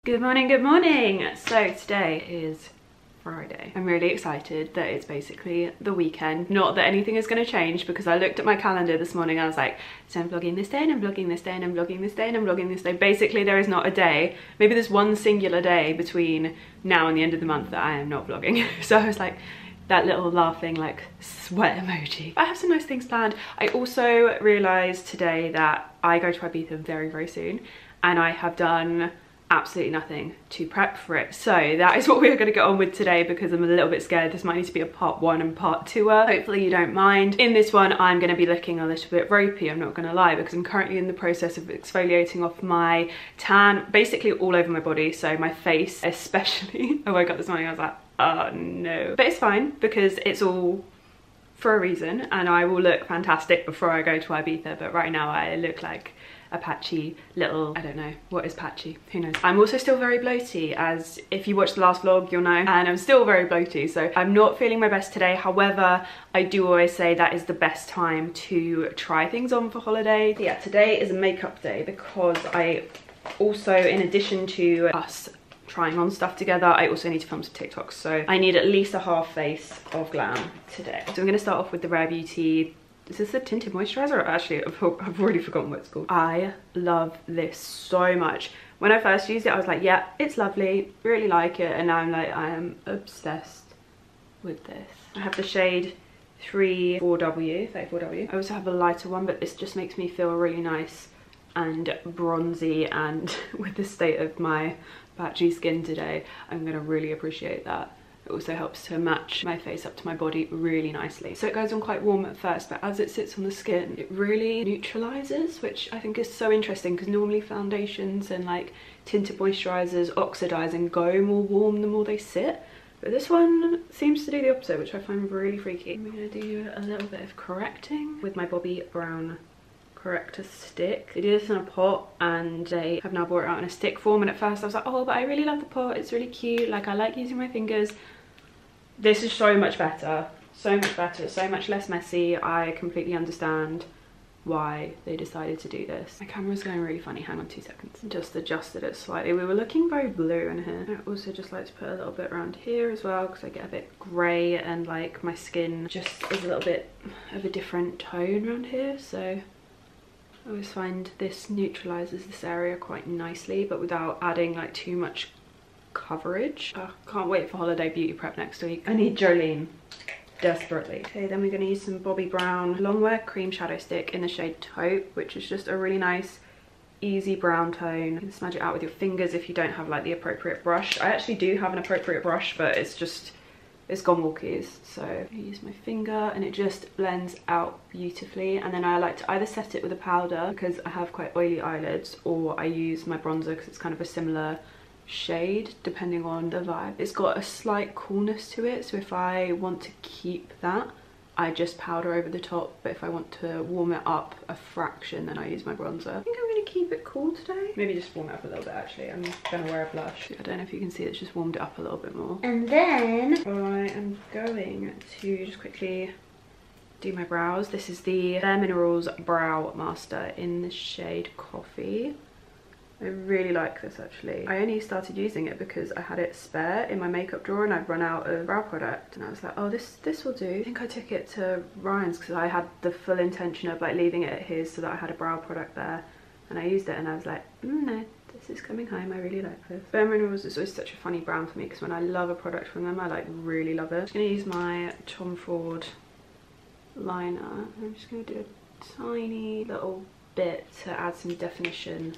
Good morning, good morning. So today is Friday. I'm really excited that it's basically the weekend. Not that anything is going to change, because I looked at my calendar this morning and I was like, so I'm vlogging this day and I'm vlogging this day and I'm vlogging this day and I'm vlogging this day. Basically there is not a day, maybe there's one singular day between now and the end of the month that I am not vlogging. So I was like, that little laughing like sweat emoji. I have some nice things planned. I also realized today that I go to Ibiza very, very soon and I have done absolutely nothing to prep for it. So that is what we're going to get on with today, because I'm a little bit scared this might need to be a part one and part two. Hopefully you don't mind. In this one I'm going to be looking a little bit ropey, I'm not going to lie, because I'm currently in the process of exfoliating off my tan basically all over my body, so my face especially. I woke up this morning, I was like, oh no. But it's fine because it's all for a reason and I will look fantastic before I go to Ibiza, but right now I look like a patchy little, I don't know, what is patchy? Who knows? I'm also still very bloaty, as if you watched the last vlog you'll know, and I'm still very bloaty, so I'm not feeling my best today. However, I do always say that is the best time to try things on for holiday. So yeah, today is a makeup day because I also, in addition to us trying on stuff together, I also need to film some TikToks, so I need at least a half face of glam today. So I'm going to start off with the Rare Beauty, is this a tinted moisturizer? Actually, I've already forgotten what it's called. I love this so much. When I first used it, I was like, yeah, it's lovely, really like it, and now I'm like, I am obsessed with this. I have the shade 34W. I also have a lighter one, but this just makes me feel really nice and bronzy, and with the state of my patchy skin today, I'm gonna really appreciate that. It also helps to match my face up to my body really nicely. So it goes on quite warm at first, but as it sits on the skin, it really neutralizes, which I think is so interesting, because normally foundations and like tinted moisturizers oxidize and go more warm the more they sit. But this one seems to do the opposite, which I find really freaky. I'm gonna do a little bit of correcting with my Bobbi Brown corrector stick. They do this in a pot and they have now brought it out in a stick form, and at first I was like, oh, but I really love the pot, it's really cute, like I like using my fingers. This is so much better, so much less messy. I completely understand why they decided to do this. My camera's going really funny, hang on 2 seconds. Just adjusted it slightly. We were looking very blue in here. I also just like to put a little bit around here as well, because I get a bit grey and like my skin just is a little bit of a different tone around here, so I always find this neutralizes this area quite nicely, but without adding like too much coverage. Can't wait for holiday beauty prep next week. I need Jolene desperately. Okay, then we're going to use some Bobbi Brown Longwear Cream Shadow Stick in the shade Taupe, which is just a really nice easy brown tone. You can smudge it out with your fingers if you don't have like the appropriate brush. I actually do have an appropriate brush, but it's gone Walkies, so I use my finger and it just blends out beautifully. And then I like to either set it with a powder because I have quite oily eyelids, or I use my bronzer because it's kind of a similar shade depending on the vibe. It's got a slight coolness to it, so if I want to keep that I just powder over the top, but if I want to warm it up a fraction then I use my bronzer. I think I'm going to keep it cool today. Maybe just warm it up a little bit actually. I'm going to wear a blush. I don't know if you can see, it's just warmed it up a little bit more. And then I am going to just quickly do my brows. This is the Bare Minerals Brow Master in the shade Coffee. I really like this actually. I only started using it because I had it spare in my makeup drawer and I'd run out of brow product, and I was like, oh, this will do. I think I took it to Ryan's because I had the full intention of like leaving it at his so that I had a brow product there, and I used it and I was like, no, this is coming home, I really like this. Bare Minerals is always such a funny brand for me because when I love a product from them I like really love it. I'm just going to use my Tom Ford liner. I'm just going to do a tiny little bit to add some definition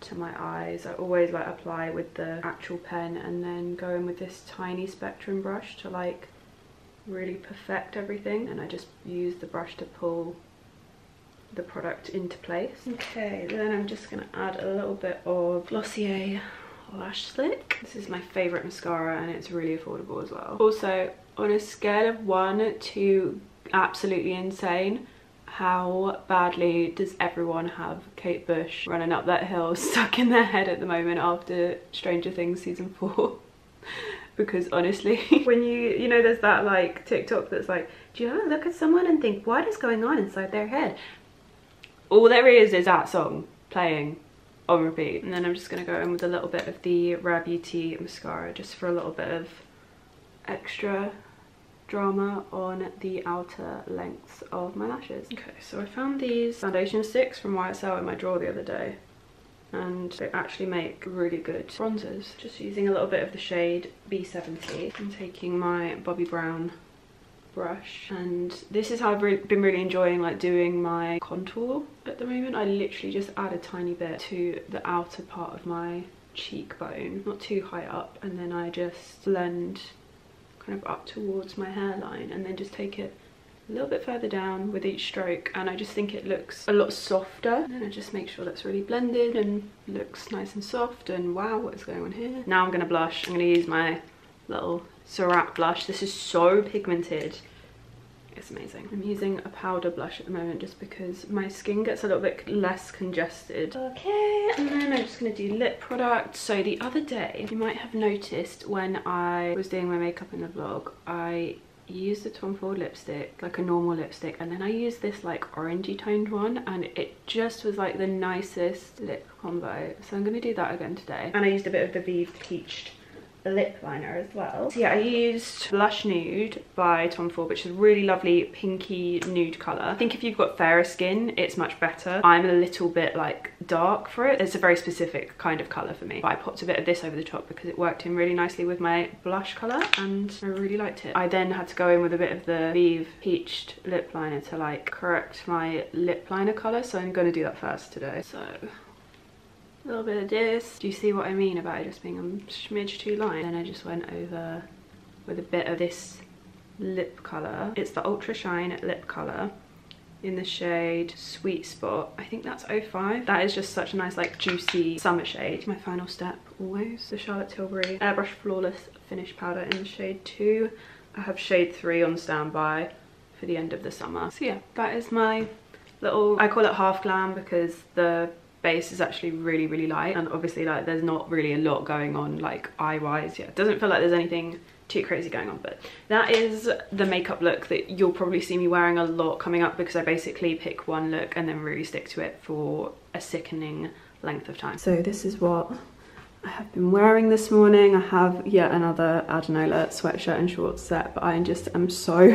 to my eyes. I always like apply with the actual pen and then go in with this tiny spectrum brush to like really perfect everything, and I just use the brush to pull the product into place. Okay, then I'm just going to add a little bit of Glossier Lash Slick. This is my favourite mascara and it's really affordable as well. Also, on a scale of 1 to absolutely insane, how badly does everyone have Kate Bush running up that hill stuck in their head at the moment after Stranger Things season 4? Because honestly, when you know there's that like TikTok that's like, do you ever look at someone and think what is going on inside their head? All there is that song playing on repeat. And then I'm just going to go in with a little bit of the Rare Beauty mascara just for a little bit of extra drama on the outer lengths of my lashes. Okay, so I found these foundation sticks from YSL in my drawer the other day, and they actually make really good bronzers. Just using a little bit of the shade B70. I'm taking my Bobbi Brown brush, and this is how I've been really enjoying like doing my contour at the moment. I literally just add a tiny bit to the outer part of my cheekbone, not too high up, and then I just blend kind of up towards my hairline, and then just take it a little bit further down with each stroke, and I just think it looks a lot softer. And then I just make sure that's really blended and looks nice and soft, and wow, what is going on here? Now I'm gonna blush. I'm gonna use my little Surat blush. This is so pigmented. It's amazing. I'm using a powder blush at the moment just because my skin gets a little bit less congested. Okay, and then I'm just going to do lip product. So the other day, you might have noticed when I was doing my makeup in the vlog, I used the Tom Ford lipstick, like a normal lipstick, and then I used this like orangey toned one, and it just was like the nicest lip combo. So I'm going to do that again today. And I used a bit of the Vive Peached lip liner as well. So yeah, I used Blush Nude by Tom Ford, which is a really lovely pinky nude colour. I think if you've got fairer skin, it's much better. I'm a little bit like dark for it. It's a very specific kind of colour for me. But I popped a bit of this over the top because it worked in really nicely with my blush colour, and I really liked it. I then had to go in with a bit of the Vive Peached lip liner to like correct my lip liner colour, so I'm going to do that first today. So a little bit of this. Do you see what I mean about it just being a smidge too light? Then I just went over with a bit of this lip colour. It's the Ultra Shine lip colour in the shade Sweet Spot. I think that's 05. That is just such a nice like juicy summer shade. My final step always, the Charlotte Tilbury Airbrush Flawless Finish Powder in the shade 2. I have shade 3 on standby for the end of the summer. So yeah, that is my little, I call it half glam because the base is actually really light, and obviously like there's not really a lot going on like eye wise. Yeah, it doesn't feel like there's anything too crazy going on, but that is the makeup look that you'll probably see me wearing a lot coming up, because I basically pick one look and then really stick to it for a sickening length of time. So this is what I have been wearing this morning. I have yet another Adenola sweatshirt and shorts set, but I just am so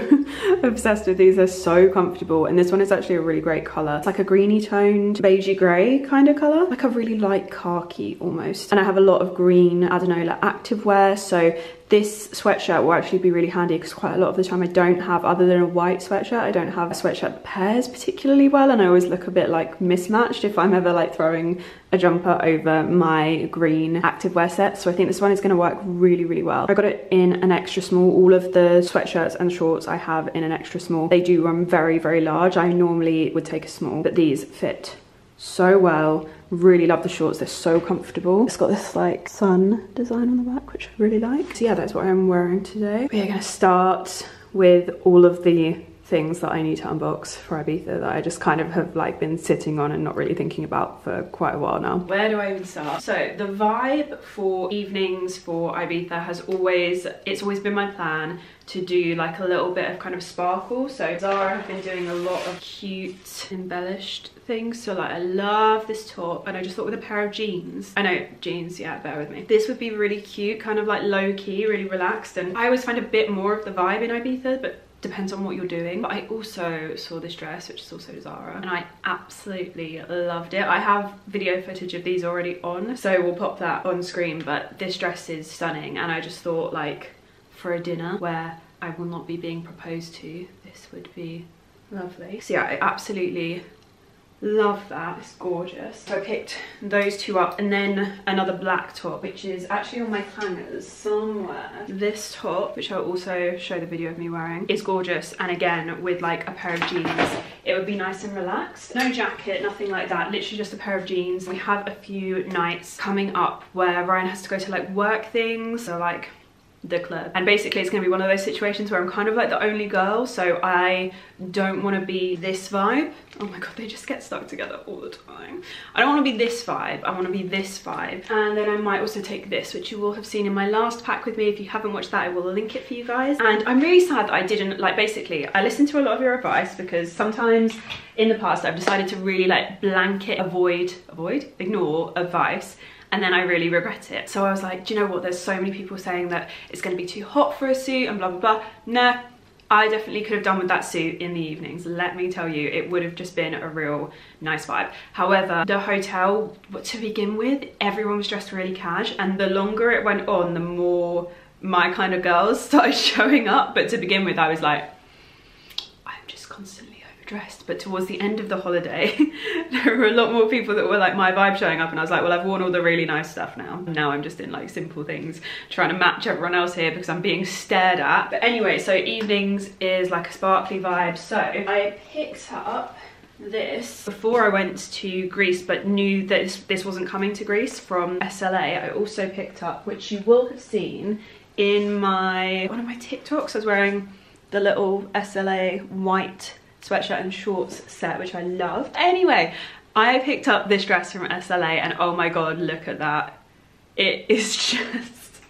obsessed with these. They're so comfortable, and this one is actually a really great colour. It's like a greeny toned beigey grey kind of colour, like a really light khaki almost. And I have a lot of green Adenola activewear, so this sweatshirt will actually be really handy because quite a lot of the time I don't have, other than a white sweatshirt, I don't have a sweatshirt that pairs particularly well, and I always look a bit like mismatched if I'm ever like throwing a jumper over my green activewear set. So I think this one is going to work really well. I got it in an extra small. All of the sweatshirts and shorts I have in an extra small. They do run very large. I normally would take a small, but these fit so well. Really love the shorts, they're so comfortable. It's got this like sun design on the back, which I really like. So yeah, that's what I'm wearing today. We're gonna start with all of the things that I need to unbox for Ibiza that I just kind of have like been sitting on and not really thinking about for quite a while now. Where do I even start? So the vibe for evenings for Ibiza has always, it's always been my plan to do like a little bit of kind of sparkle. So Zara have been doing a lot of cute embellished things. So like I love this top, and I just thought with a pair of jeans, I know jeans, yeah, bear with me, this would be really cute, kind of like low-key, really relaxed. And I always find a bit more of the vibe in Ibiza, but depends on what you're doing. But I also saw this dress, which is also Zara, and I absolutely loved it. I have video footage of these already on, so we'll pop that on screen, but this dress is stunning, and I just thought like for a dinner where I will not be being proposed to, this would be lovely. So yeah, I absolutely love that. It's gorgeous. So I picked those two up, and then another black top, which is actually on my hangers somewhere. This top, which I'll also show the video of me wearing, is gorgeous, and again with like a pair of jeans, it would be nice and relaxed. No jacket, nothing like that, literally just a pair of jeans. We have a few nights coming up where Ryan has to go to like work things, so like the club. And basically it's going to be one of those situations where I'm kind of like the only girl, so I don't want to be this vibe. Oh my god, they just get stuck together all the time. I don't want to be this vibe, I want to be this vibe. And then I might also take this, which you will have seen in my last pack with me. If you haven't watched that, I will link it for you guys. And I'm really sad that I didn't, like, basically I listened to a lot of your advice, because sometimes in the past I've decided to really like blanket ignore advice, and then I really regret it. So I was like, do you know what, there's so many people saying that it's going to be too hot for a suit and blah blah blah. Nah, I definitely could have done with that suit in the evenings. Let me tell you, it would have just been a real nice vibe. However, the hotel, to begin with, everyone was dressed really cash, and the longer it went on, the more my kind of girls started showing up. But to begin with, I was like, I'm just constantly dressed. But towards the end of the holiday there were a lot more people that were like my vibe showing up, and I was like, well, I've worn all the really nice stuff now. Now I'm just in like simple things, trying to match everyone else here because I'm being stared at. But anyway, so evenings is like a sparkly vibe. So I picked up this before I went to Greece, but knew that this wasn't coming to Greece from SLA. I also picked up, which you will have seen in one of my TikToks, I was wearing the little SLA white sweatshirt and shorts set, which I loved. Anyway, I picked up this dress from SLA, and oh my god, look at that. It is just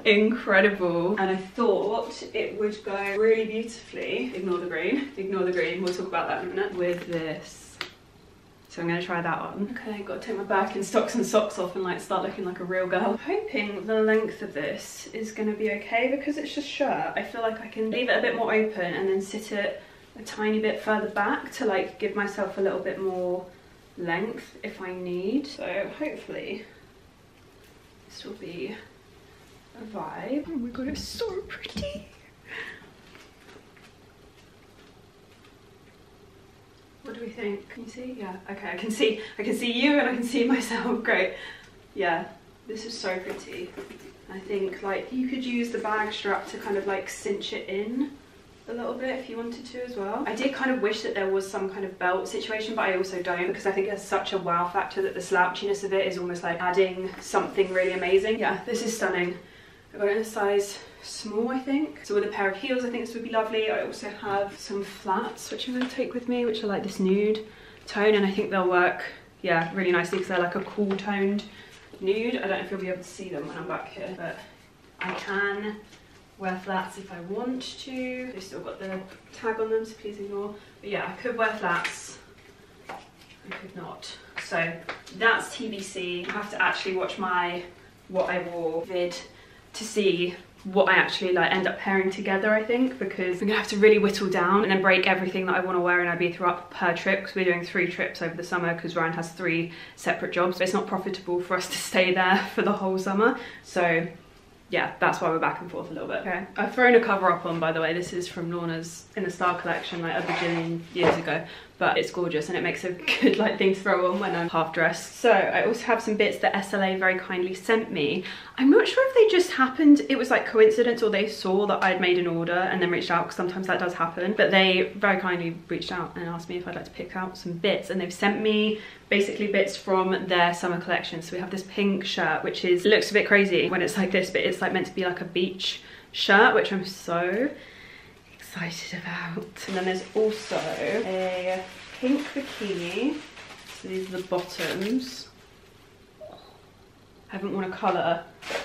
incredible, and I thought it would go really beautifully, ignore the green, we'll talk about that in a minute, with this. So I'm going to try that on. Okay, got to take my Birkenstocks and socks off and like start looking like a real girl. I'm hoping the length of this is going to be okay, because it's just shirt. I feel like I can leave it a bit more open and then sit it a tiny bit further back to like give myself a little bit more length if I need. So hopefully this will be a vibe. Oh my god, it's so pretty. What do we think? Can you see? Yeah, okay, I can see you and I can see myself. Great. Yeah, this is so pretty. I think like you could use the bag strap to kind of like cinch it in a little bit if you wanted to as well. I did kind of wish that there was some kind of belt situation, but I also don't, because I think there's such a wow factor that the slouchiness of it is almost like adding something really amazing. Yeah, this is stunning. I got it in a size small, I think. So with a pair of heels, I think this would be lovely. I also have some flats, which I'm going to take with me, which are like this nude tone, and I think they'll work, yeah, really nicely, because they're like a cool toned nude. I don't know if you'll be able to see them when I'm back here, but I can wear flats if I want to. They've still got the tag on them, so please ignore. But yeah, I could wear flats, I could not. So that's TBC. I have to actually watch my what I wore vid to see what I actually like end up pairing together, I think, because I'm gonna have to really whittle down and then break everything that I want to wear in Ibiza up per trip, because we're doing 3 trips over the summer, because Ryan has 3 separate jobs. So it's not profitable for us to stay there for the whole summer. So yeah, that's why we're back and forth a little bit. Okay, I've thrown a cover up on, by the way. This is from Lorna's In the Style collection like a bajillion years ago, but it's gorgeous and it makes a good like thing to throw on when I'm half dressed. So I also have some bits that SLA very kindly sent me. I'm not sure if they just happened, it was like coincidence, or they saw that I'd made an order and then reached out, because sometimes that does happen. But they very kindly reached out and asked me if I'd like to pick out some bits, and they've sent me basically bits from their summer collection. So we have this pink shirt, which is, it looks a bit crazy when it's like this, but it's like meant to be like a beach shirt, which I'm so excited about. And then there's also a pink bikini. So these are the bottoms. I haven't worn a colour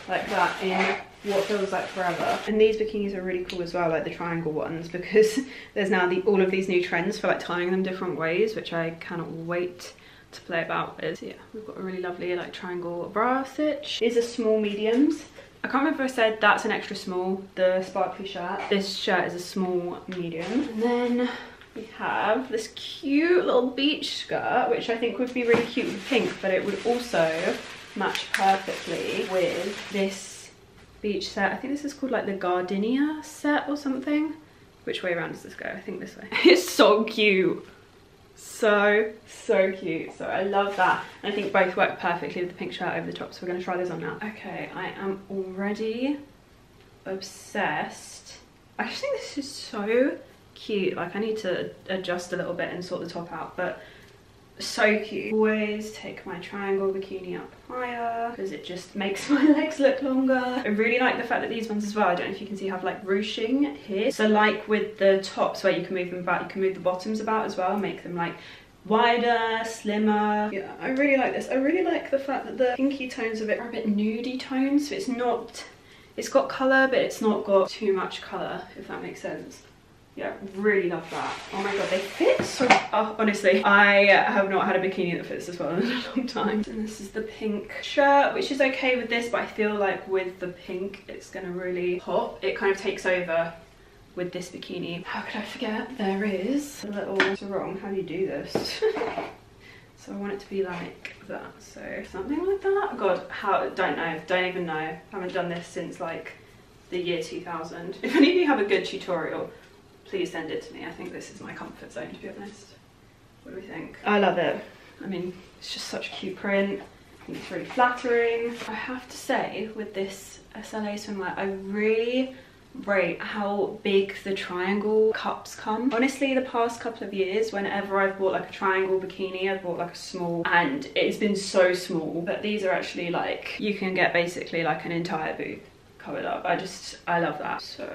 like that in what feels like forever. And these bikinis are really cool as well, like the triangle ones, because there's now all of these new trends for like tying them different ways, which I cannot wait to play about with. So yeah, we've got a really lovely like triangle bra stitch. These are small mediums. I can't remember if I said that's an extra small, the sparkly shirt. This shirt is a small medium. And then we have this cute little beach skirt, which I think would be really cute with pink, but it would also match perfectly with this beach set. I think this is called like the Gardenia set or something. Which way around does this go? I think this way. It's so cute. So cute. So I love that. And I think both work perfectly with the pink shirt over the top. So we're going to try this on now. Okay, I am already obsessed. I just think this is so cute. Like I need to adjust a little bit and sort the top out, but So cute. Always take my triangle bikini up higher because it just makes my legs look longer. I really like the fact that these ones as well, I don't know if you can see, have like ruching here. So like with the tops where you can move them about, you can move the bottoms about as well, make them like wider, slimmer. Yeah, I really like this. I really like the fact that the pinky tones of it are a bit nudie tones, so it's not, it's got colour but it's not got too much colour, if that makes sense. Yeah, really love that. Oh my god, they fit so, oh, honestly, I have not had a bikini that fits as well in a long time. And this is the pink shirt, which is okay with this, but I feel like with the pink it's gonna really pop. It kind of takes over with this bikini. How could I forget? There is a little, what's wrong? How do you do this? So I want it to be like that, so something like that. God, how, don't know, don't even know. I haven't done this since like the year 2000. If any of you have a good tutorial, please send it to me. I think this is my comfort zone, to be honest. What do we think? I love it. I mean, it's just such a cute print. I think it's really flattering. I have to say, with this SLA swimwear, I really rate how big the triangle cups come. Honestly, the past couple of years, whenever I've bought like a triangle bikini, I've bought like a small, and it's been so small. But these are actually like, you can get basically like an entire boob covered up. I love that. So,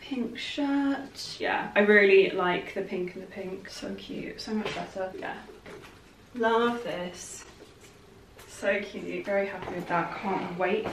pink shirt. Yeah, I really like the pink and the pink. So cute, so much better. Yeah, love this. So cute, very happy with that. Can't wait.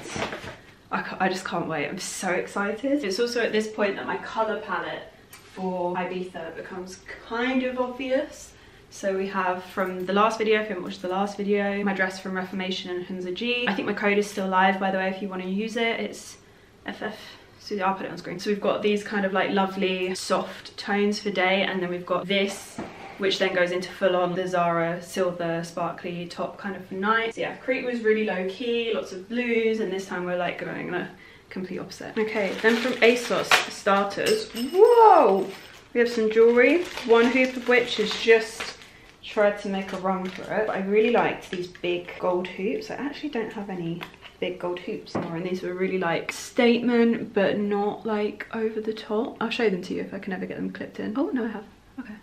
I just can't wait. I'm so excited. It's also at this point that my colour palette for Ibiza becomes kind of obvious. So we have from the last video, if you haven't watched the last video, my dress from Reformation and Hunza G. I think my code is still live, by the way, if you want to use it. It's FF. So I'll put it on screen. So we've got these kind of like lovely soft tones for day, and then we've got this, which then goes into full on the Zara silver sparkly top kind of for night. So yeah, Crete was really low key, lots of blues, and this time we're like going the complete opposite. Okay, then from ASOS starters, whoa! We have some jewellery, one hoop of which is just tried to make a run for it. But I really liked these big gold hoops. I actually don't have any big gold hoops anymore, and these were really like statement but not like over the top. I'll show them to you if I can ever get them clipped in. Oh no, I have. Okay.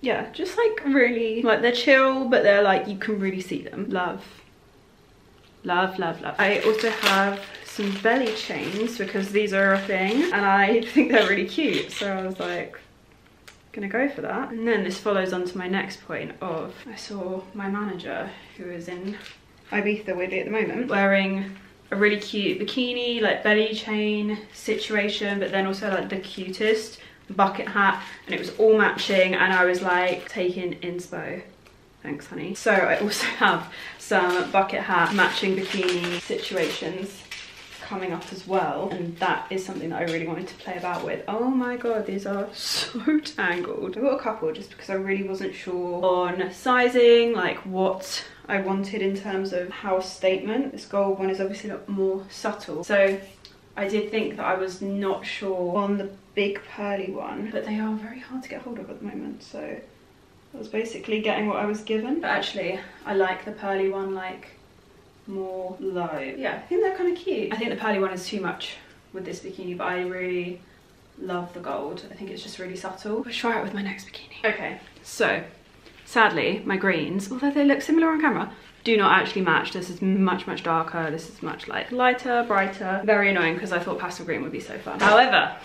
Yeah, just like really, like they're chill but they're like, you can really see them. Love, love, love, love. I also have some belly chains because these are a thing and I think they're really cute, so I was like gonna go for that. And then this follows on to my next point of, I saw my manager, who is in Ibiza weirdly at the moment, wearing a really cute bikini, like belly chain situation, but then also like the cutest bucket hat, and it was all matching, and I was like taking inspo. Thanks, honey. So I also have some bucket hat matching bikini situations coming up as well, and that is something that I really wanted to play about with. Oh my god, these are so tangled. I got a couple just because I really wasn't sure on sizing, like what I wanted in terms of house statement. This gold one is obviously a lot more subtle, so I did think that I was not sure on the big pearly one, but they are very hard to get hold of at the moment, so I was basically getting what I was given. But actually I like the pearly one like more low. Yeah, I think they're kind of cute. I think the pearly one is too much with this bikini, but I really love the gold. I think it's just really subtle. I'll try it with my next bikini. Okay, so sadly my greens, although they look similar on camera, do not actually match. This is much, much darker. This is much like lighter, brighter. Very annoying because I thought pastel green would be so fun. However,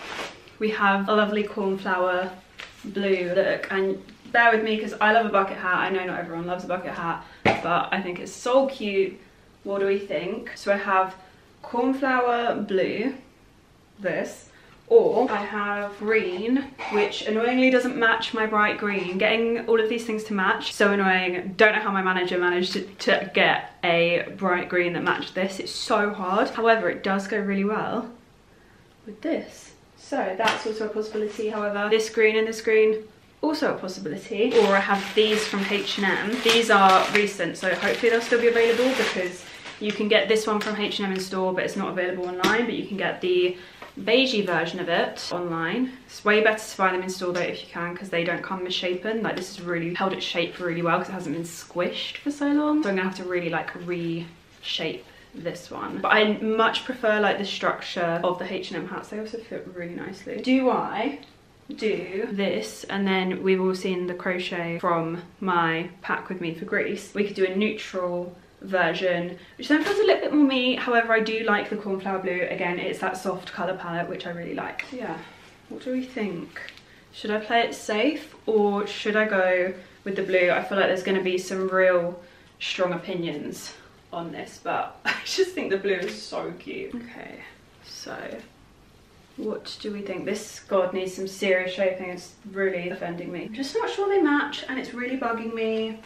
we have a lovely cornflower blue look, and bear with me because I love a bucket hat. I know not everyone loves a bucket hat, but I think it's so cute. What do we think? So I have cornflower blue, this, or I have green, which annoyingly doesn't match my bright green. Getting all of these things to match, so annoying. Don't know how my manager managed to get a bright green that matched this. It's so hard. However, it does go really well with this. So that's also a possibility. However, this green and this green, also a possibility. Or I have these from H&M. These are recent, so hopefully they'll still be available, because you can get this one from H&M in store, but it's not available online. But you can get the beigey version of it online. It's way better to buy them in store though if you can, because they don't come misshapen. Like this has really held its shape really well because it hasn't been squished for so long. So I'm gonna have to really like reshape this one. But I much prefer like the structure of the H&M hats. They also fit really nicely. Do I do this, and then we've all seen the crochet from my pack with me for Greece. We could do a neutral version, which then feels a little bit more me. However, I do like the cornflower blue. Again, it's that soft colour palette, which I really like. So yeah, what do we think? Should I play it safe or should I go with the blue? I feel like there's going to be some real strong opinions on this, but I just think the blue is so cute. Okay, so what do we think? This, God, needs some serious shaping. It's really offending me. I'm just not sure they match and it's really bugging me.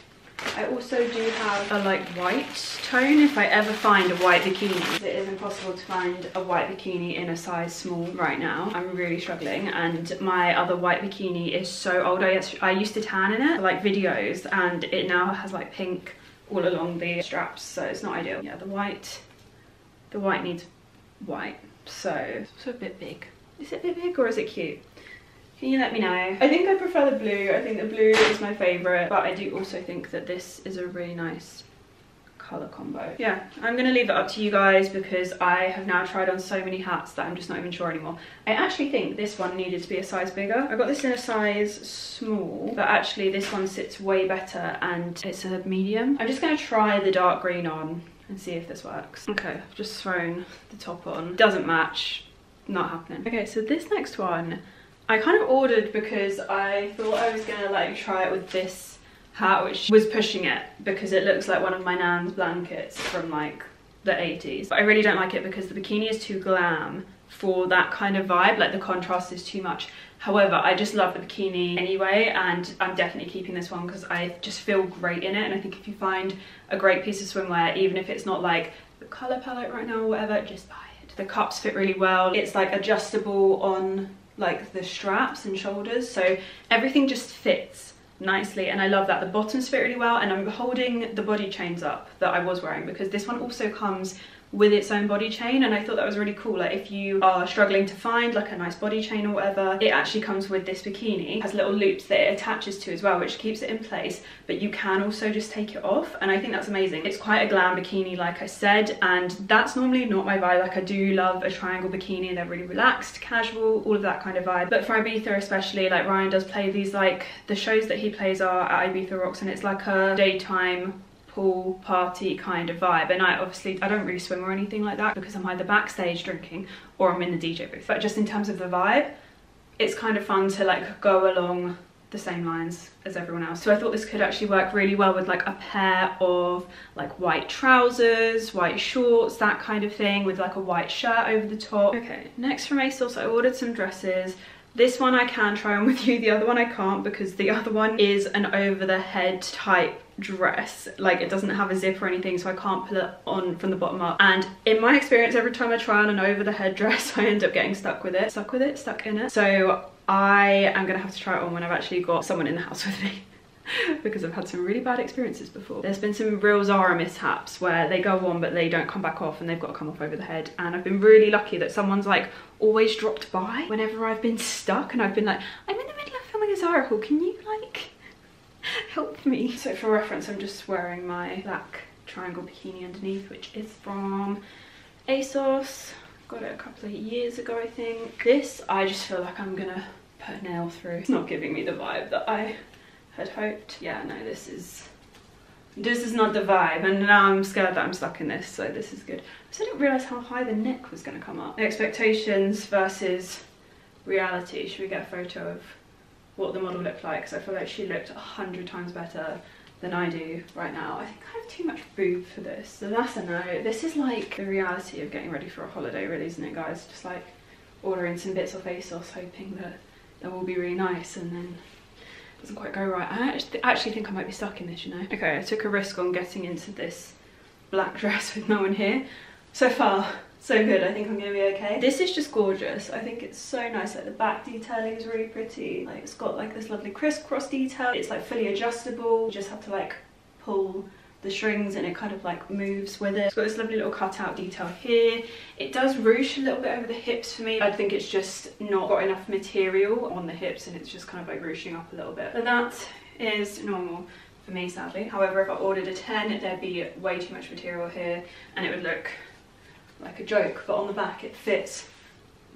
I also do have a like white tone if I ever find a white bikini. It is impossible to find a white bikini in a size small right now. I'm really struggling, and my other white bikini is so old. I used to tan in it for like videos, and it now has like pink all along the straps, so it's not ideal. Yeah, the white needs white. So it's also a bit big. Is it a bit big or is it cute? Can you let me know? I think I prefer the blue. I think the blue is my favourite, but I do also think that this is a really nice colour combo. Yeah, I'm gonna leave it up to you guys because I have now tried on so many hats that I'm just not even sure anymore. I actually think this one needed to be a size bigger. I got this in a size small, but actually this one sits way better and it's a medium. I'm just gonna try the dark green on and see if this works. Okay, I've just thrown the top on. Doesn't match, not happening. Okay, so this next one, I kind of ordered because I thought I was gonna like try it with this hat, which was pushing it because it looks like one of my nan's blankets from like the 80s. But I really don't like it because the bikini is too glam for that kind of vibe, like the contrast is too much. However, I just love the bikini anyway, and I'm definitely keeping this one because I just feel great in it. And I think if you find a great piece of swimwear, even if it's not like the colour palette right now or whatever, just buy it. The cups fit really well. It's like adjustable on like the straps and shoulders, so everything just fits nicely, and I love that. The bottoms fit really well, and I'm holding the body chains up that I was wearing because this one also comes with its own body chain, and I thought that was really cool. Like if you are struggling to find like a nice body chain or whatever, it actually comes with this bikini. It has little loops that it attaches to as well, which keeps it in place, but you can also just take it off, and I think that's amazing. It's quite a glam bikini, like I said, and that's normally not my vibe. Like I do love a triangle bikini. They're really relaxed, casual, all of that kind of vibe. But for Ibiza especially, like Ryan does play these, like the shows that he plays are at Ibiza Rocks, and it's like a daytime pool party kind of vibe. And I don't really swim or anything like that because I'm either backstage drinking or I'm in the DJ booth. But just in terms of the vibe, it's kind of fun to like go along the same lines as everyone else. So I thought this could actually work really well with like a pair of like white trousers, white shorts, that kind of thing, with like a white shirt over the top. Okay, next from ASOS, I ordered some dresses. This one I can try on with you, the other one I can't because the other one is an over the head type dress. Like it doesn't have a zip or anything, so I can't pull it on from the bottom up. And in my experience, every time I try on an over the head dress, I end up getting stuck in it. So I am gonna have to try it on when I've actually got someone in the house with me because I've had some really bad experiences before. There's been some real Zara mishaps where they go on but they don't come back off and they've got to come off over the head, and I've been really lucky that someone's like always dropped by whenever I've been stuck, and I've been like, I'm in the middle of filming a Zara haul, can you like help me? So for reference, I'm just wearing my black triangle bikini underneath, which is from ASOS. Got it a couple of years ago, I think. This, I just feel like I'm gonna put a nail through. It's not giving me the vibe that I had hoped. Yeah, no, this is not the vibe, and now I'm scared that I'm stuck in this, so this is good. I didn't realise how high the neck was gonna come up. Expectations versus reality. Should we get a photo of what the model looked like? Because I feel like she looked 100 times better than I do right now. I think I have too much boob for this, so that's a no. This is like the reality of getting ready for a holiday, really, isn't it, guys? Just like ordering some bits off ASOS, hoping that they will be really nice, and then it doesn't quite go right. I actually think I might be stuck in this, you know. Okay, I took a risk on getting into this black dress with no one here. So far, so good. I think I'm gonna be okay. This is just gorgeous. I think it's so nice. Like the back detailing is really pretty. Like it's got like this lovely crisscross detail. It's like fully adjustable. You just have to like pull the strings and it kind of like moves with it. It's got this lovely little cutout detail here. It does ruche a little bit over the hips for me. I think it's just not got enough material on the hips and it's just kind of like ruching up a little bit. But that is normal for me, sadly. However, if I ordered a 10, there'd be way too much material here and it would look like a joke, but on the back it fits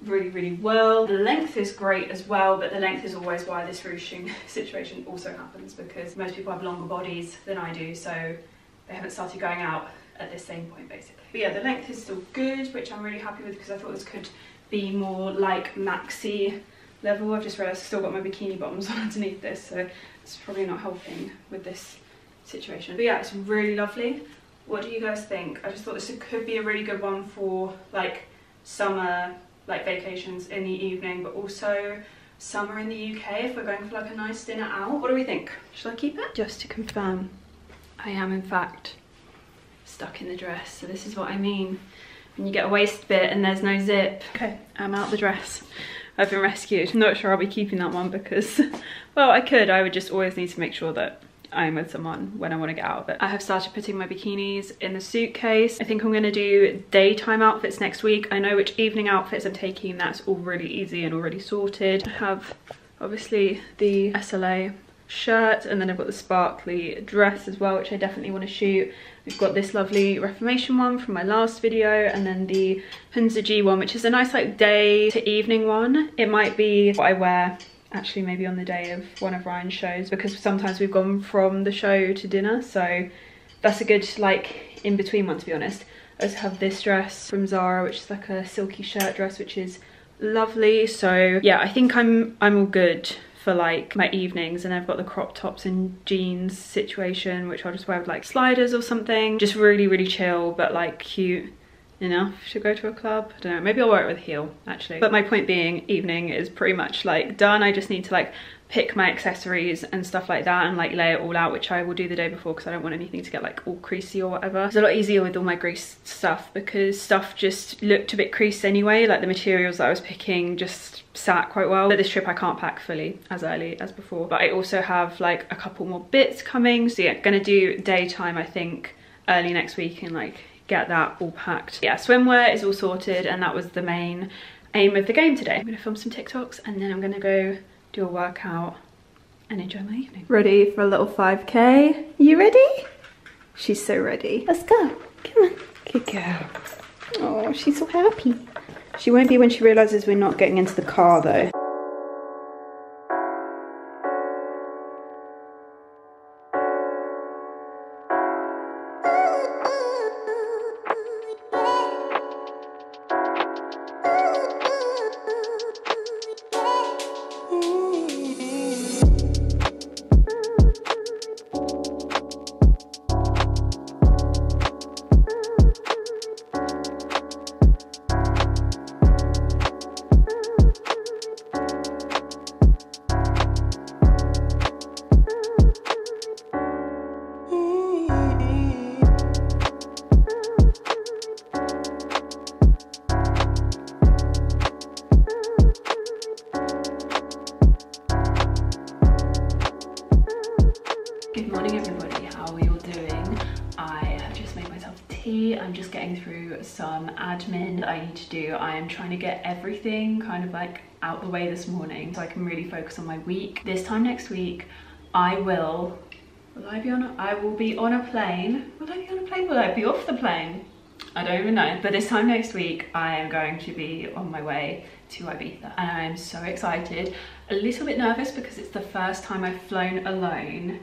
really, really well. The length is great as well, but the length is always why this ruching situation also happens, because most people have longer bodies than I do, so they haven't started going out at this same point basically. But yeah, the length is still good, which I'm really happy with, because I thought this could be more like maxi level. I've just realised I've still got my bikini bottoms on underneath this, so it's probably not helping with this situation. But yeah, it's really lovely. What do you guys think? I just thought this could be a really good one for like summer, like vacations in the evening, but also summer in the UK if we're going for like a nice dinner out. What do we think? Shall I keep it? Just to confirm, I am in fact stuck in the dress, so this is what I mean when you get a waist bit and there's no zip. Okay, I'm out the dress. I've been rescued. I'm not sure I'll be keeping that one because, well, I would just always need to make sure that I'm with someone when I want to get out of it. I have started putting my bikinis in the suitcase. I think I'm going to do daytime outfits next week. I know which evening outfits I'm taking. That's all really easy and already sorted. I have obviously the SLA shirt, and then I've got the sparkly dress as well, which I definitely want to shoot. We've got this lovely Reformation one from my last video, and then the Hunza G one, which is a nice like day to evening one. It might be what I wear actually maybe on the day of one of Ryan's shows, because sometimes we've gone from the show to dinner, so that's a good like in between one, to be honest. I also have this dress from Zara, which is like a silky shirt dress, which is lovely. So yeah, I think I'm all good for like my evenings. And I've got the crop tops and jeans situation, which I'll just wear with like sliders or something. Just really, really chill, but like cute enough to go to a club. I don't know, maybe I'll wear it with a heel actually. But my point being, evening is pretty much like done. I just need to like pick my accessories and stuff like that and like lay it all out, which I will do the day before because I don't want anything to get like all creasy or whatever. It's a lot easier with all my grease stuff because stuff just looked a bit creased anyway. Like the materials that I was picking just sat quite well. But this trip I can't pack fully as early as before, but I also have like a couple more bits coming. So yeah, gonna do daytime I think early next week and like get that all packed. Yeah, swimwear is all sorted, and that was the main aim of the game today. I'm gonna film some TikToks and then I'm gonna go do a workout and enjoy my evening. Ready for a little 5K? You ready? She's so ready. Let's go. Come on. Good girl. Oh, she's so happy. She won't be when she realizes we're not getting into the car though. Good morning everybody, how are you all doing? I have just made myself tea. I'm just getting through some admin that I need to do. I am trying to get everything kind of like out the way this morning so I can really focus on my week. This time next week I will be on a plane. Will I be on a plane? Will I be off the plane? I don't even know. But this time next week I am going to be on my way to Ibiza and I'm so excited. A little bit nervous because it's the first time I've flown alone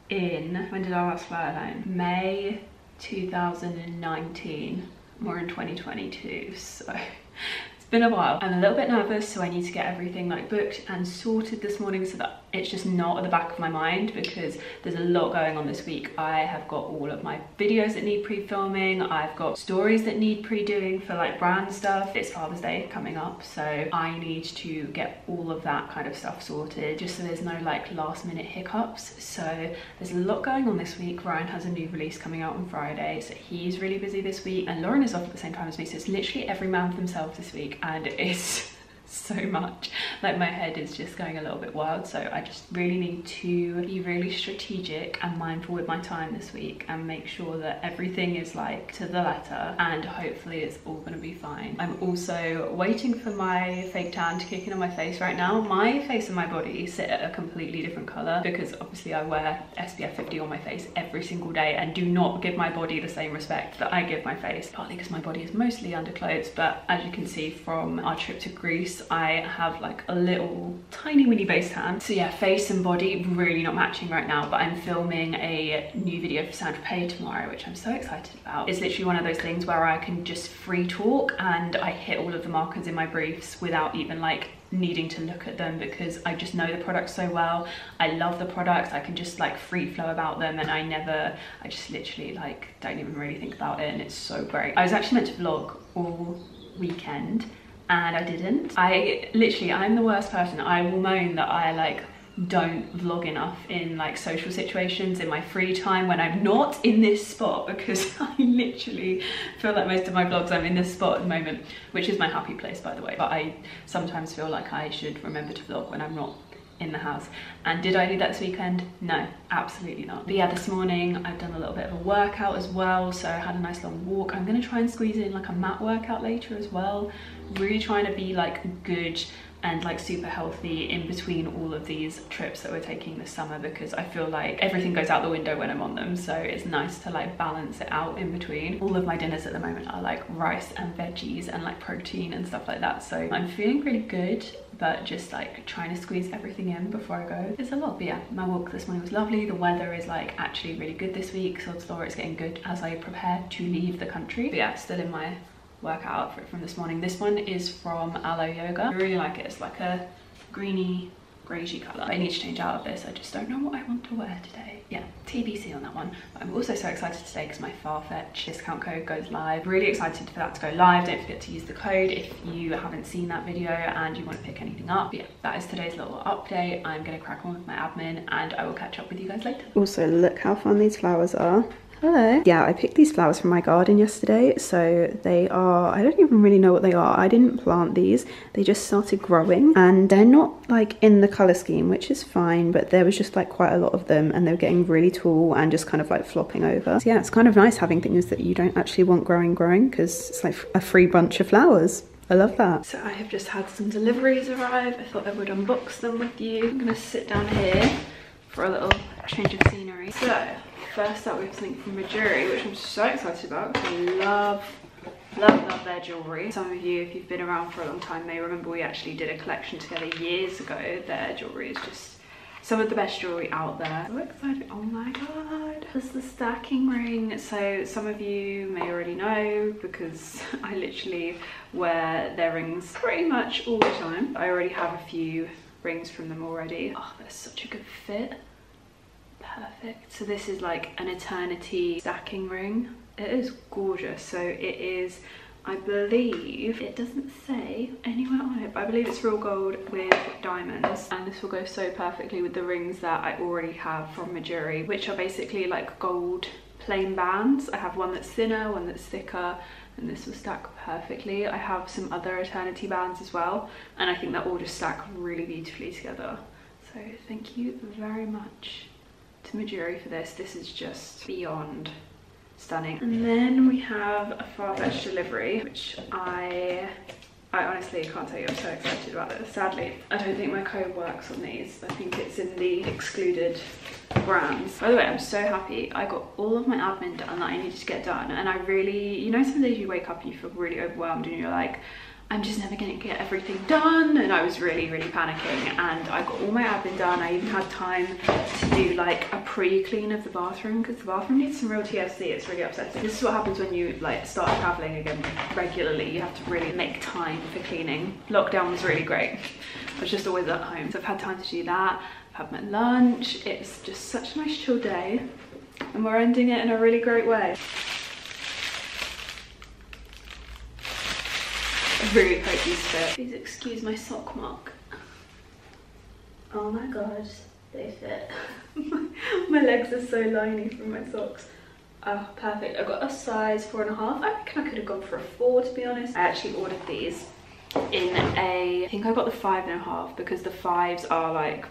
in, when did I last fly alone? May 2019. We're in 2022, so it's been a while. I'm a little bit nervous, so I need to get everything like booked and sorted this morning so that it's just not at the back of my mind, because there's a lot going on this week. I have got all of my videos that need pre-filming. I've got stories that need pre-doing for like brand stuff. It's Father's Day coming up, so I need to get all of that kind of stuff sorted just so there's no like last minute hiccups. So there's a lot going on this week. Ryan has a new release coming out on Friday, so he's really busy this week, and Lauren is off at the same time as me, so it's literally every man for themselves this week, and it's so much. Like my head is just going a little bit wild, so I just really need to be really strategic and mindful with my time this week and make sure that everything is like to the letter, and hopefully it's all gonna be fine. I'm also waiting for my fake tan to kick in on my face right now. My face and my body sit at a completely different color because obviously I wear SPF 50 on my face every single day and do not give my body the same respect that I give my face, partly because my body is mostly underclothes, but as you can see from our trip to Greece, I have like a little tiny mini base tan. So yeah, face and body really not matching right now, but I'm filming a new video for Saint-Tropez tomorrow, which I'm so excited about. It's literally one of those things where I can just free talk and I hit all of the markers in my briefs without even like needing to look at them, because I just know the products so well. I love the products, I can just like free flow about them, and I just literally like don't even really think about it, and it's so great. I was actually meant to vlog all weekend and I didn't. I'm the worst person. I will moan that I like don't vlog enough in like social situations in my free time when I'm not in this spot, because I literally feel like most of my vlogs I'm in this spot at the moment, which is my happy place by the way, but I sometimes feel like I should remember to vlog when I'm not in the house. And did I do that this weekend? No, absolutely not. But yeah, this morning I've done a little bit of a workout as well, so I had a nice long walk. I'm gonna try and squeeze in like a mat workout later as well, really trying to be like good and like super healthy in between all of these trips that we're taking this summer, because I feel like everything goes out the window when I'm on them, so it's nice to like balance it out in between. All of my dinners at the moment are like rice and veggies and like protein and stuff like that, so I'm feeling pretty good, but just like trying to squeeze everything in before I go. It's a lot. But yeah, my walk this morning was lovely. The weather is like actually really good this week, so odds are it's getting good as I prepare to leave the country. But yeah, still in my workout outfit from this morning. This one is from Aloe Yoga. I really like it. It's like a greeny greyish colour. I need to change out of this. I just don't know what I want to wear today. Yeah, TBC on that one. But I'm also so excited today because my FARFETCH discount code goes live. Really excited for that to go live. Don't forget to use the code if you haven't seen that video and you want to pick anything up. But yeah, that is today's little update. I'm going to crack on with my admin and I will catch up with you guys later. Also, look how fun these flowers are. Hello. Yeah, I picked these flowers from my garden yesterday, so they are, I don't even really know what they are. I didn't plant these, they just started growing, and they're not like in the colour scheme, which is fine, but there was just like quite a lot of them and they were getting really tall and just kind of like flopping over. So yeah, it's kind of nice having things that you don't actually want growing because it's like a free bunch of flowers. I love that. So I have just had some deliveries arrive. I thought I would unbox them with you. I'm gonna sit down here for a little change of scenery. So first up we have something from Majuri, which I'm so excited about because I love their jewellery. Some of you, if you've been around for a long time, may remember we actually did a collection together years ago. Their jewellery is just some of the best jewellery out there. So excited. Oh my god. There's the stacking ring. So some of you may already know because I literally wear their rings pretty much all the time. I already have a few rings from them already. Oh, that's such a good fit. Perfect. So this is like an eternity stacking ring. It is gorgeous. So it is, I believe, it doesn't say anywhere on it, but I believe it's real gold with diamonds, and this will go so perfectly with the rings that I already have from Majuri, which are basically like gold plain bands. I have one that's thinner, one that's thicker, and this will stack perfectly. I have some other eternity bands as well, and I think that all just stack really beautifully together. So thank you very much to Majuri for this. This is just beyond stunning. And then we have a FARFETCH delivery, which I honestly can't tell you, I'm so excited about this. Sadly, I don't think my code works on these. I think it's in the excluded brands. By the way, I'm so happy. I got all of my admin done that I needed to get done, and I really, you know, some days you wake up and you feel really overwhelmed and you're like, I'm just never gonna get everything done, and I was really panicking, and I got all my admin done. I even had time to do like a pre-clean of the bathroom because the bathroom needs some real TLC. It's really upsetting. This is what happens when you like start traveling again regularly. You have to really make time for cleaning. Lockdown was really great. I was just always at home, so I've had time to do that. I've had my lunch. It's just such a nice chill day, and we're ending it in a really great way. I really hope these fit. Please excuse my sock mark. Oh my god, they fit. My legs are so liney from my socks. Oh, perfect. I got a size 4.5. I reckon I could have gone for a 4, to be honest. I actually ordered these in I think I got the 5.5 because the 5s are like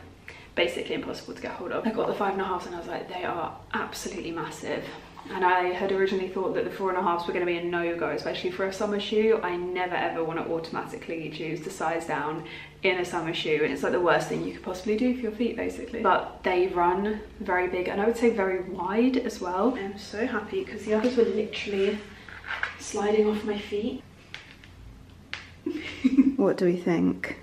basically impossible to get hold of. I got the 5.5s and I was like, they are absolutely massive. And I had originally thought that the 4.5s were going to be a no-go, especially for a summer shoe. I never ever want to automatically choose to size down in a summer shoe. And it's like the worst thing you could possibly do for your feet, basically. But they run very big and I would say very wide as well. I'm so happy because the others were literally sliding off my feet. What do we think?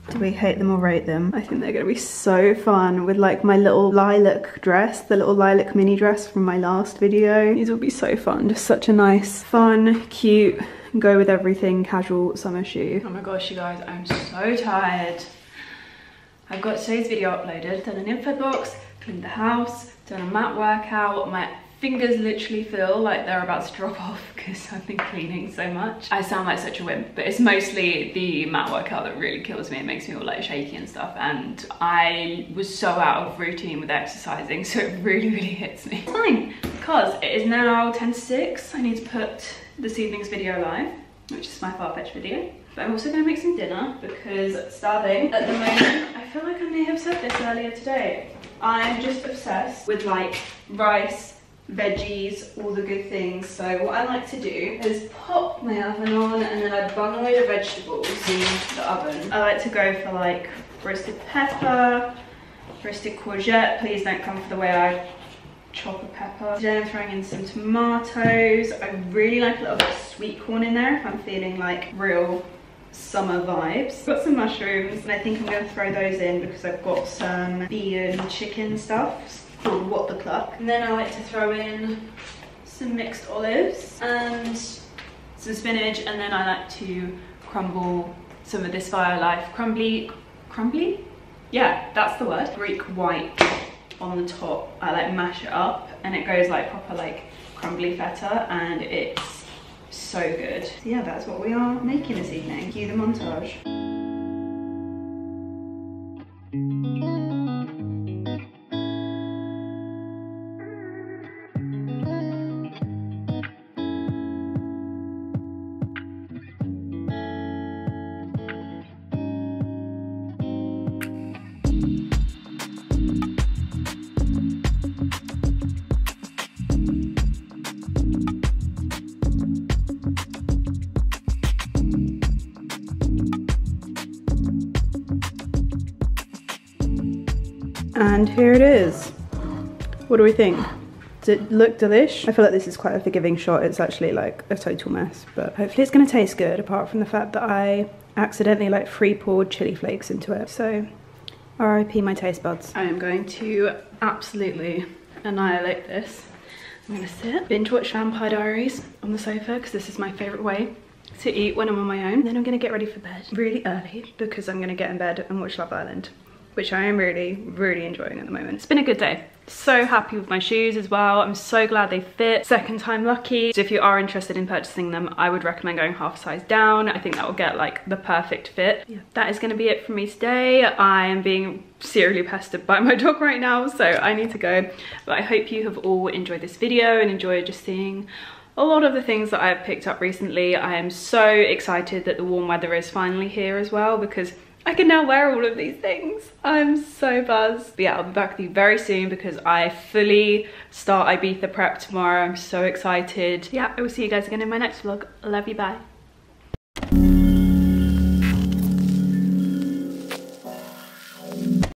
Do we hate them or rate them? I think they're gonna be so fun with like my little lilac dress, the little lilac mini dress from my last video. These will be so fun, just such a nice, fun, cute, go with everything casual summer shoe. Oh my gosh, you guys, I'm so tired. I've got today's video uploaded, done an info box, cleaned the house, done a mat workout. My fingers literally feel like they're about to drop off because I've been cleaning so much. I sound like such a wimp, but it's mostly the mat workout that really kills me. It makes me all like shaky and stuff, and I was so out of routine with exercising, so it really hits me. It's fine, because it is now 10 to 6. I need to put this evening's video live, which is my FARFETCH video. But I'm also going to make some dinner because starving at the moment. I feel like I may have said this earlier today. I'm just obsessed with like rice, veggies, all the good things. So what I like to do is pop my oven on and then I bung away the vegetables in the oven. I like to go for like roasted pepper, roasted courgette. Please don't come for the way I chop a pepper. Then I'm throwing in some tomatoes. I really like a little bit of sweet corn in there if I'm feeling like real summer vibes. Got some mushrooms and I think I'm going to throw those in because I've got some vegan chicken stuff called What the Cluck. And then I like to throw in some mixed olives and some spinach, and then I like to crumble some of this Fire Life crumbly? Yeah, that's the word. Greek white on the top. I like mash it up and it goes like proper like crumbly feta, and it's so good. So yeah, that's what we are making this evening. Cue the montage. And here it is. What do we think? Does it look delish? I feel like this is quite a forgiving shot. It's actually like a total mess, but hopefully it's gonna taste good, apart from the fact that I accidentally like free poured chili flakes into it. So RIP my taste buds. I am going to absolutely annihilate this. I'm gonna sit, binge watch Vampire Diaries on the sofa because this is my favorite way to eat when I'm on my own. Then I'm gonna get ready for bed really early because I'm gonna get in bed and watch Love Island, which I am really enjoying at the moment. It's been a good day. So happy with my shoes as well. I'm so glad they fit. Second time lucky. So if you are interested in purchasing them, I would recommend going half size down. I think that will get like the perfect fit. Yeah, that is gonna be it for me today. I am being serially pestered by my dog right now, so I need to go. But I hope you have all enjoyed this video and enjoyed just seeing a lot of the things that I've picked up recently. I am so excited that the warm weather is finally here as well, because I can now wear all of these things. I'm so buzzed. But yeah, I'll be back with you very soon because I fully start Ibiza prep tomorrow. I'm so excited. Yeah, I will see you guys again in my next vlog. Love you, bye.